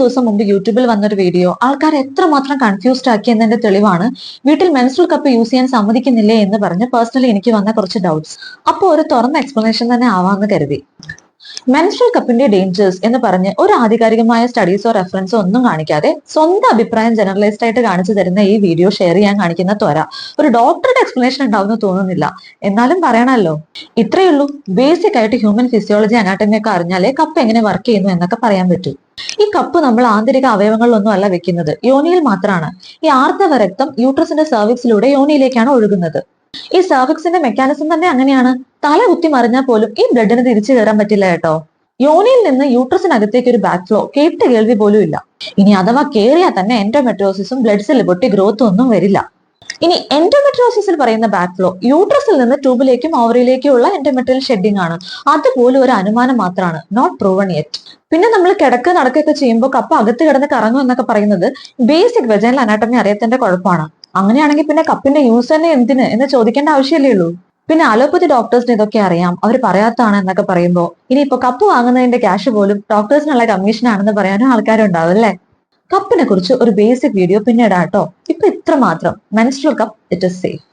ദിവസം മുമ്പ് യൂട്യൂബിൽ വന്നൊരു വീഡിയോ ആൾക്കാരെ എത്രമാത്രം കൺഫ്യൂസ്ഡ് ആക്കി എന്നതിന്റെ തെളിവാണ് വീട്ടിൽ മെൻസ്ട്രൽ കപ്പ് യൂസ് ചെയ്യാൻ സമ്മതിക്കുന്നില്ലേ എന്ന് പറഞ്ഞ് പേഴ്സണലി എനിക്ക് വന്ന കുറച്ച് ഡൗട്ട്സ്. അപ്പോൾ ഒരു തുറന്ന എക്സ്പ്ലനേഷൻ തന്നെ ആവാമെന്ന് കരുതി. മെൻസ്ട്രൽ കപ്പിന്റെ ഡേഞ്ചേഴ്സ് എന്ന് പറഞ്ഞ് ഒരു ആധികാരികമായ സ്റ്റഡീസോ റെഫറൻസോ ഒന്നും കാണിക്കാതെ സ്വന്തം അഭിപ്രായം ജനറലൈസ്ഡ് ആയിട്ട് കാണിച്ചു തരുന്ന ഈ വീഡിയോ ഷെയർ ചെയ്യാൻ കാണിക്കുന്ന ത്വര ഒരു ഡോക്ടറുടെ എക്സ്പ്ലനേഷൻ ഉണ്ടാവുമെന്ന് തോന്നുന്നില്ല. എന്നാലും പറയണല്ലോ, ഇത്രയേ ഉള്ളൂ. ബേസിക് ആയിട്ട് ഹ്യൂമൻ ഫിസിയോളജി അനാട്ടമി ഒക്കെ അറിഞ്ഞാലേ കപ്പ് എങ്ങനെ വർക്ക് ചെയ്യുന്നു എന്നൊക്കെ പറയാൻ പറ്റൂ. ഈ കപ്പ് നമ്മൾ ആന്തരിക അവയവങ്ങളിലൊന്നും അല്ല വെക്കുന്നത്, യോനിയിൽ മാത്രമാണ്. ഈ ആർത്തവ രക്തം യൂട്രസിന്റെ സർവിക്സിലൂടെ യോനിയിലേക്കാണ് ഒഴുകുന്നത്. ഈ സർവിക്സിന്റെ മെക്കാനിസം തന്നെ അങ്ങനെയാണ്. തല കുത്തി മറിഞ്ഞാൽ പോലും ഈ ബ്ലഡിന് തിരിച്ചു കയറാൻ പറ്റില്ല കേട്ടോ. യോനിയിൽ നിന്ന് യൂട്രസിനകത്തേക്ക് ഒരു ബാക്ക് ഫ്ലോ കേട്ട കേൾവി പോലും ഇല്ല. ഇനി അഥവാ കേറിയാൽ തന്നെ എൻഡോമെട്രിയോസിസും ബ്ലഡ് സെല്ല് പൊട്ടി ഗ്രോത്തും ഒന്നും വരില്ല. ഇനി എൻഡോമെട്രിയോസിസിൽ പറയുന്ന ബാക്ക് ഫ്ലോ യൂട്രസിൽ നിന്ന് ട്യൂബിലേക്കും ഓവറിയിലേക്കും ഉള്ള എൻഡോമെട്രിയൽ ഷെഡിംഗ് ആണ്. അതുപോലും ഒരു അനുമാനം മാത്രമാണ്, നോട്ട് പ്രൂവൺ യെറ്റ്. പിന്നെ നമ്മൾ കിടക്ക് നടക്കുകയൊക്കെ ചെയ്യുമ്പോൾ കപ്പ് അകത്ത് കിടന്ന് കറങ്ങും എന്നൊക്കെ പറയുന്നത് ബേസിക് വെജൈനൽ അനാട്ടമി അറിയത്തിന്റെ കുഴപ്പമാണ്. അങ്ങനെയാണെങ്കിൽ പിന്നെ കപ്പിന്റെ യൂസ് തന്നെ എന്തിന് എന്ന് ചോദിക്കേണ്ട ആവശ്യമല്ലേ ഉള്ളൂ. പിന്നെ അലോപ്പതി ഡോക്ടേഴ്സിന് ഇതൊക്കെ അറിയാം, അവർ പറയാത്തതാണ് എന്നൊക്കെ പറയുമ്പോൾ ഇനിയിപ്പോ കപ്പ് വാങ്ങുന്നതിന്റെ ക്യാഷ് പോലും ഡോക്ടേഴ്സിനുള്ള കമ്മീഷൻ ആണെന്ന് പറയാനും ആൾക്കാരുണ്ടാവും അല്ലേ. കപ്പിനെ കുറിച്ച് ഒരു ബേസിക് വീഡിയോ പിന്നീട് കേട്ടോ. ഇപ്പൊ ഇത്ര മാത്രം. Menstrual cup it is safe.